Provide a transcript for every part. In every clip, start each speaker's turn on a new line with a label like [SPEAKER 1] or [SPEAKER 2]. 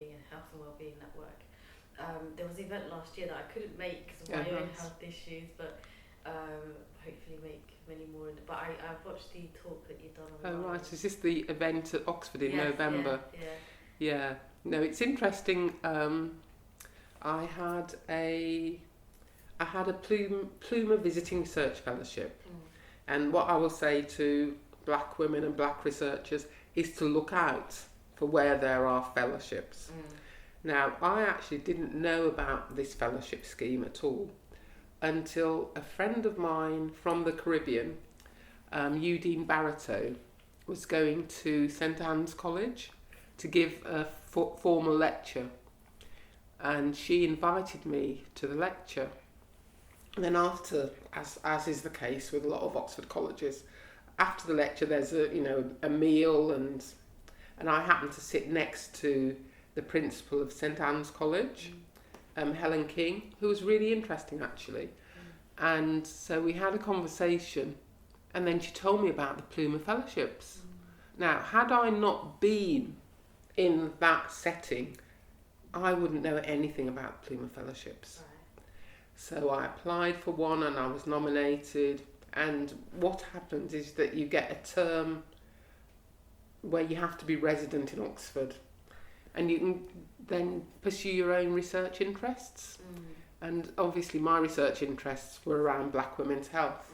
[SPEAKER 1] and Health and Wellbeing Network. There was an event last year that I couldn't make because of my own health issues, but hopefully make many more. But I've watched the talk that you've done online.
[SPEAKER 2] Oh right, is this the event at Oxford in November?
[SPEAKER 1] Yeah.
[SPEAKER 2] No, it's interesting. I had a Pluma Visiting Research Fellowship, and what I will say to black women and black researchers is to look out for where there are fellowships. Now, I actually didn't know about this fellowship scheme at all until a friend of mine from the Caribbean, Udine Barreto, was going to St Anne's College to give a formal lecture, and she invited me to the lecture. And then after, as is the case with a lot of Oxford colleges, after the lecture there's a meal, and I happened to sit next to the principal of St Anne's College, Helen King, who was really interesting actually. And so we had a conversation, and then she told me about the Pluma Fellowships. Now, had I not been in that setting, I wouldn't know anything about Pluma Fellowships. So I applied for one and I was nominated, and what happens is that you get a term where you have to be resident in Oxford, and you can then pursue your own research interests. And obviously my research interests were around black women's health.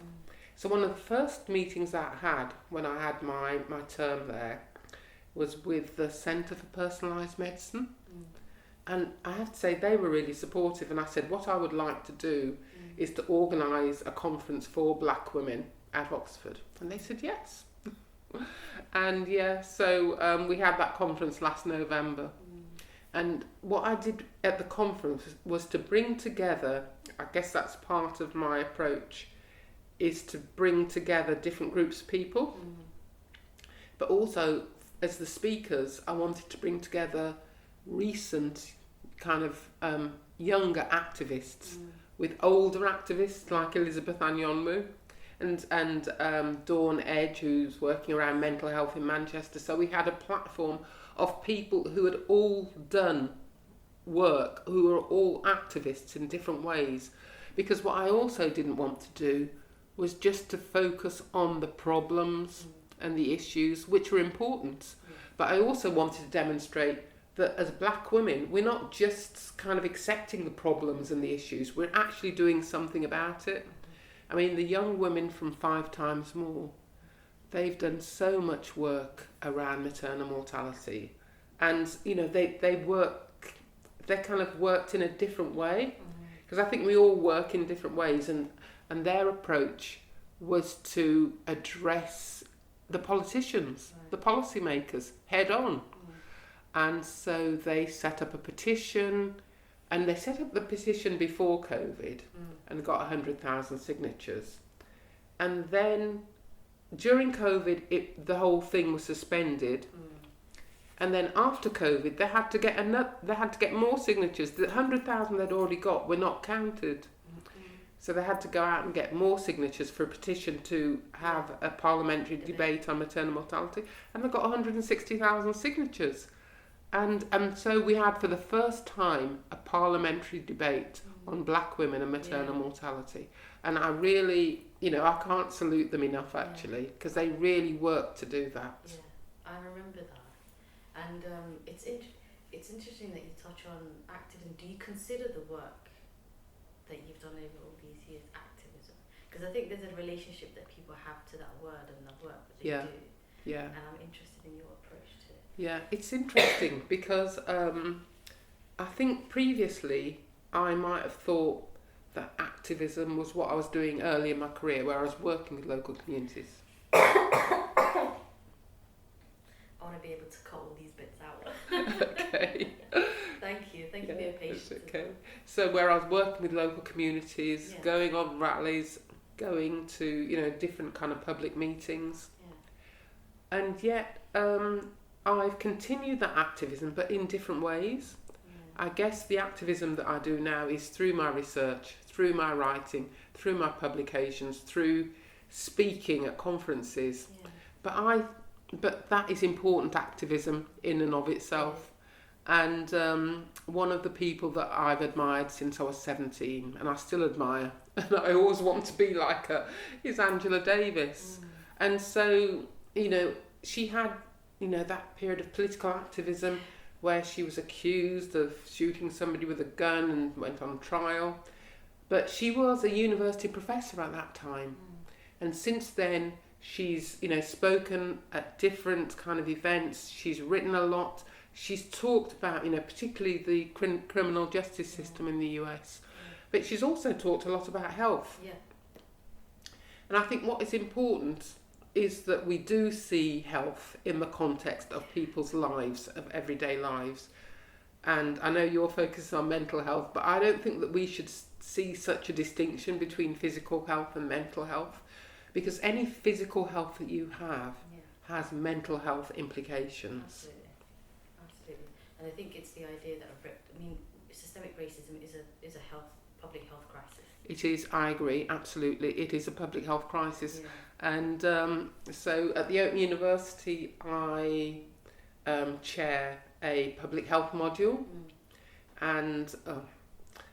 [SPEAKER 2] So one of the first meetings that I had when I had my term there was with the Centre for Personalised Medicine. And I have to say they were really supportive, and I said what I would like to do is to organise a conference for black women at Oxford. And they said yes. And so we had that conference last November. And what I did at the conference was to bring together, I guess that's part of my approach, is to bring together different groups of people. But also, as the speakers, I wanted to bring together recent kind of younger activists with older activists like Elizabeth Anyonmu and Dawn Edge, who's working around mental health in Manchester. So we had a platform of people who had all done work, who were all activists in different ways. Because what I also didn't want to do was just to focus on the problems and the issues, which were important. But I also wanted to demonstrate that as black women, we're not just kind of accepting the problems and the issues, we're actually doing something about it. I mean, the young women from 5 Times More, they've done so much work around maternal mortality, and they kind of worked in a different way, because I think we all work in different ways, and their approach was to address the politicians, the policymakers head on. And so they set up a petition, and they set up the petition before COVID and got 100,000 signatures. And then during COVID, the whole thing was suspended. And then after COVID, they had to get more signatures. The 100,000 they'd already got were not counted. So they had to go out and get more signatures for a petition to have a parliamentary debate on maternal mortality. And they got 160,000 signatures. And so we had, for the first time, a parliamentary debate on black women and maternal mortality. And I really, I can't salute them enough, actually, because they really worked to do that.
[SPEAKER 1] Yeah, I remember that. And it's interesting that you touch on activism. Do you consider the work that you've done over all these years activism? Because I think there's a relationship that people have to that word and the work that they do.
[SPEAKER 2] Yeah.
[SPEAKER 1] And I'm interested in your approach to it.
[SPEAKER 2] Yeah, it's interesting because I think previously I might have thought that activism was what I was doing early in my career, where I was working with local communities.
[SPEAKER 1] I want to be able to cut all these bits out.
[SPEAKER 2] Okay.
[SPEAKER 1] Thank you for your patience.
[SPEAKER 2] Okay. So where I was working with local communities, going on rallies, going to different kind of public meetings, and yet I've continued that activism, but in different ways. I guess the activism that I do now is through my research, through my writing, through my publications, through speaking at conferences. But that is important activism in and of itself. And one of the people that I've admired since I was 17, and I still admire, and I always want to be like her, is Angela Davis. And so, you know, she had, you know, that period of political activism where she was accused of shooting somebody with a gun and went on trial. But she was a university professor at that time. And since then, she's, you know, spoken at different kind of events. She's written a lot. She's talked about, you know, particularly the criminal justice system in the US. But she's also talked a lot about health.
[SPEAKER 1] Yeah.
[SPEAKER 2] And I think what is important is that we do see health in the context of people's lives, of everyday lives. And I know your focus is on mental health, but I don't think that we should see such a distinction between physical health and mental health, because any physical health that you have has mental health implications.
[SPEAKER 1] Absolutely. Absolutely. And I think it's the idea that, I mean, systemic racism is a public health crisis.
[SPEAKER 2] It is, I agree, absolutely. It is a public health crisis.
[SPEAKER 1] Yeah.
[SPEAKER 2] And so at the Open University, I chair a public health module, and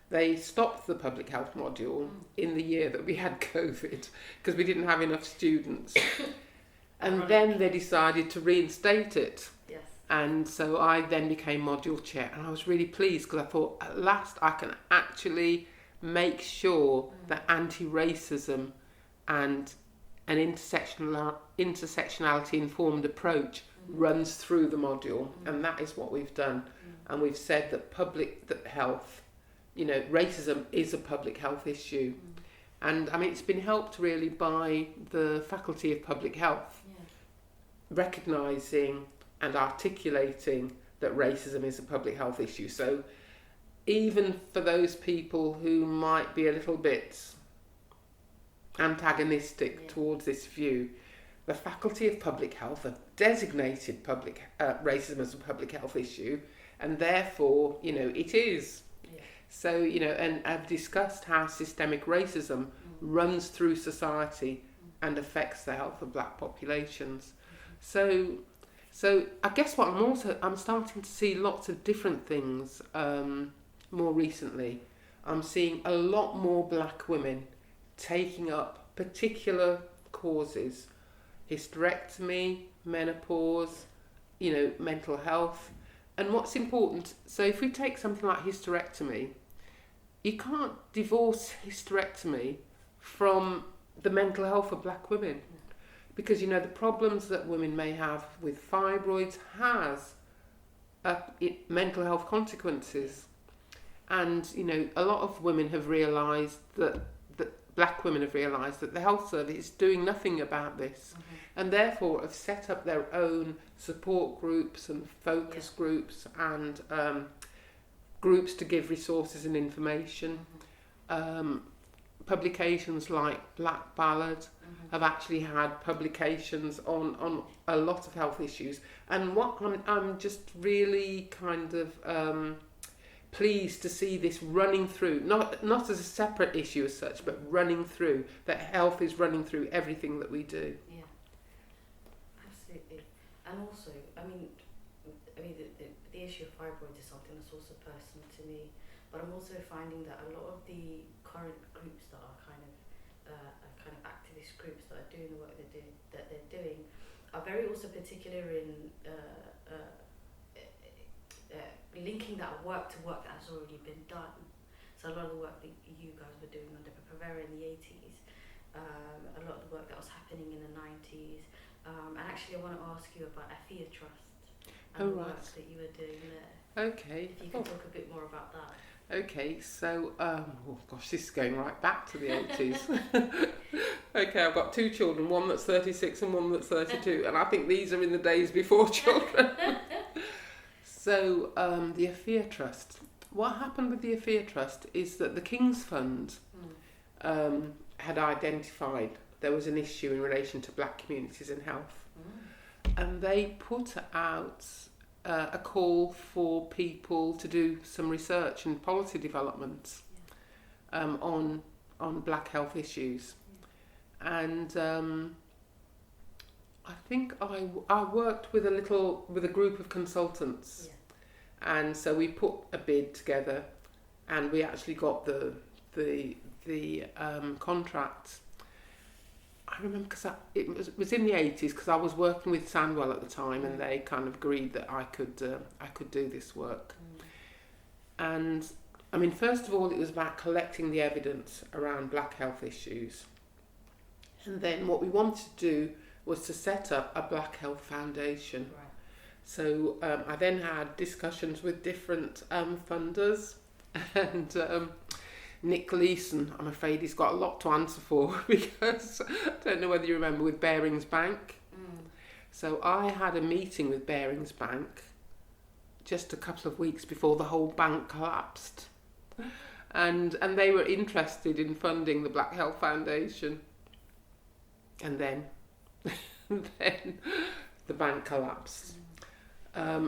[SPEAKER 2] they stopped the public health module in the year that we had COVID because we didn't have enough students. And then they decided to reinstate it.
[SPEAKER 1] Yes.
[SPEAKER 2] And so I then became module chair, and I was really pleased because I thought, at last I can actually make sure that anti-racism and an intersectionality informed approach runs through the module, and that is what we've done. And we've said that that health, you know, racism is a public health issue. And I mean, it's been helped really by the Faculty of Public Health recognising and articulating that racism is a public health issue. So even for those people who might be a little bit antagonistic towards this view, the Faculty of Public Health have designated racism as a public health issue, and therefore, you know, it is. Yeah. So, you know, and I've discussed how systemic racism runs through society and affects the health of black populations. So I guess what I'm starting to see lots of different things more recently. I'm seeing a lot more black women taking up particular causes: hysterectomy, menopause, you know, mental health. And what's important, so if we take something like hysterectomy, you can't divorce hysterectomy from the mental health of black women, because, you know, the problems that women may have with fibroids has mental health consequences. And, you know, a lot of women have realised that black women have realised that the health service is doing nothing about this, and therefore have set up their own support groups and focus groups and groups to give resources and information. Publications like Black Ballad have actually had publications on a lot of health issues. And what I'm just really kind of pleased to see this running through, not as a separate issue as such, but running through, that health is running through everything that we do.
[SPEAKER 1] Yeah, absolutely. And also, I mean the issue of fibroids is something that's also personal to me, but I'm also finding that a lot of the current groups that are kind of activist groups that are doing the work they're doing are very also particular in linking that work to work that has already been done. So a lot of the work that you guys were doing under Primavera in the 80s, a lot of the work that was happening in the 90s, and actually I want to ask you about Afia Trust and the work that you were doing there.
[SPEAKER 2] Okay.
[SPEAKER 1] If you could talk a bit more about that.
[SPEAKER 2] Okay, so, oh gosh, this is going right back to the 80s. Okay, I've got two children, one that's 36 and one that's 32, and I think these are in the days before children. So, the Afia Trust. What happened with the Afia Trust is that the King's Fund had identified there was an issue in relation to black communities and health. And they put out a call for people to do some research and policy development on black health issues. And I think I worked with a group of consultants, And so we put a bid together, and we actually got the contract. I remember because it was in the 80s, because I was working with Sandwell at the time, and they kind of agreed that I could do this work. And I mean, first of all, it was about collecting the evidence around black health issues, and then what we wanted to do was to set up a Black Health Foundation.
[SPEAKER 1] Right.
[SPEAKER 2] So I then had discussions with different funders, and Nick Gleeson, I'm afraid he's got a lot to answer for, because I don't know whether you remember, with Barings Bank. So I had a meeting with Barings Bank just a couple of weeks before the whole bank collapsed, and they were interested in funding the Black Health Foundation, and then the bank collapsed.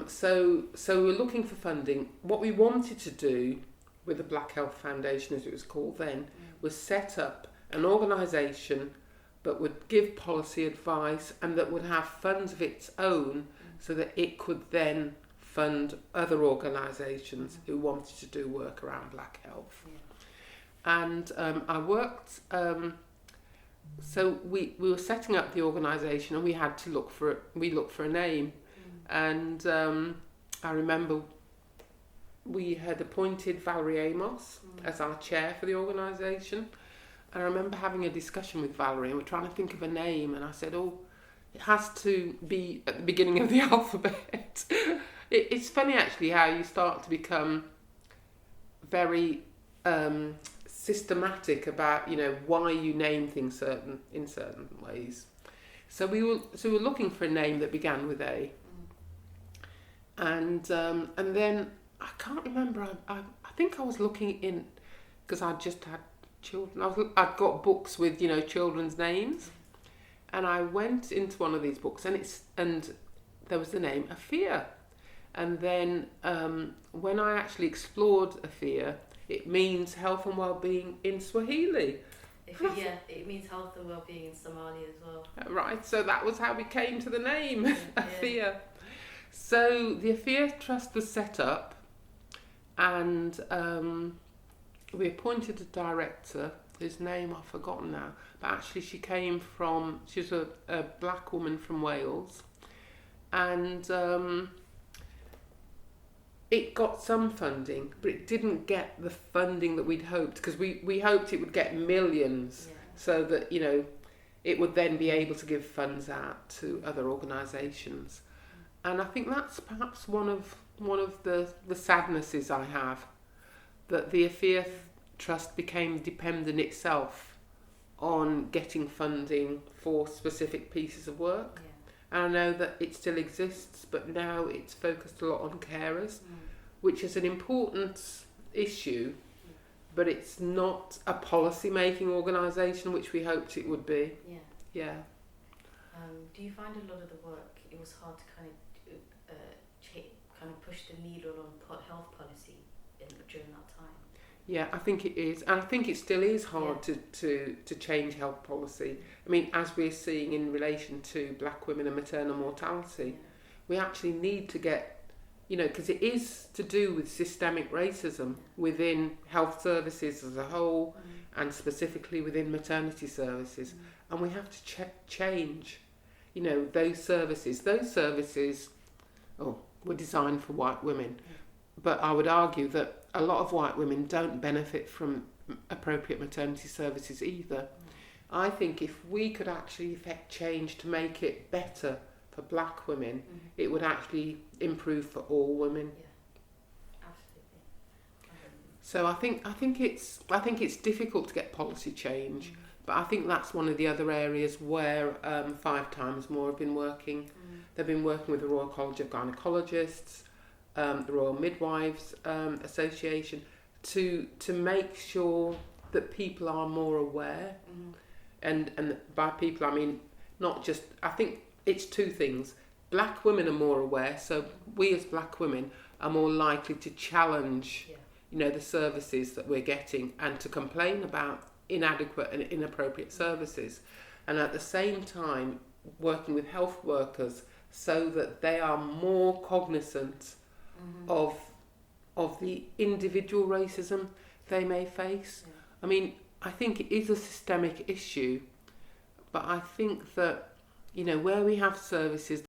[SPEAKER 2] So we were looking for funding. What we wanted to do with the Black Health Foundation, as it was called then, was set up an organisation that would give policy advice and that would have funds of its own, so that it could then fund other organisations who wanted to do work around black health. And I worked, so we were setting up the organisation, and we had to looked for a name. And I remember we had appointed Valerie Amos as our chair for the organisation. And I remember having a discussion with Valerie, and we're trying to think of a name, and I said, it has to be at the beginning of the alphabet. It's funny actually how you start to become very systematic about, why you name things in certain ways. So we were looking for a name that began with A. And then I can't remember. I think I was looking in, because I'd just had children. I'd got books with children's names, and I went into one of these books, and there was the name Afia, and then when I actually explored Afia, it means health and well-being in Swahili.
[SPEAKER 1] It means health and well-being in Somali as well.
[SPEAKER 2] Right, so that was how we came to the name Afia. So the Afia Trust was set up, and we appointed a director whose name I've forgotten now, but actually she's a black woman from Wales, and it got some funding, but it didn't get the funding that we'd hoped, because we hoped it would get millions, so that it would then be able to give funds out to other organisations. And I think that's perhaps one of the sadnesses I have, that the Afia Trust became dependent itself on getting funding for specific pieces of work. And I know that it still exists, but now it's focused a lot on carers, which is an important issue, but it's not a policy-making organisation, which we hoped it would be.
[SPEAKER 1] Do you find a lot of the work, it was hard to kind of push the needle on health policy during that time?
[SPEAKER 2] Yeah, I think it is, and I think it still is hard to change health policy. I mean, as we're seeing in relation to black women and maternal mortality, we actually need to get, because it is to do with systemic racism within health services as a whole, and specifically within maternity services, and we have to change, those services. Those services, were designed for white women, but I would argue that a lot of white women don't benefit from appropriate maternity services either. I think if we could actually effect change to make it better for black women, it would actually improve for all women.
[SPEAKER 1] Yeah, absolutely.
[SPEAKER 2] So I think it's difficult to get policy change, but I think that's one of the other areas where 5 Times More have been working. They've been working with the Royal College of Gynaecologists, the Royal Midwives Association, to make sure that people are more aware. And by people I mean not just, I think it's 2 things. Black women are more aware, so we as black women are more likely to challenge the services that we're getting, and to complain about inadequate and inappropriate services, and at the same time working with health workers so that they are more cognizant of the individual racism they may face.
[SPEAKER 1] Yeah.
[SPEAKER 2] I mean, I think it is a systemic issue, but I think that, you know, where we have services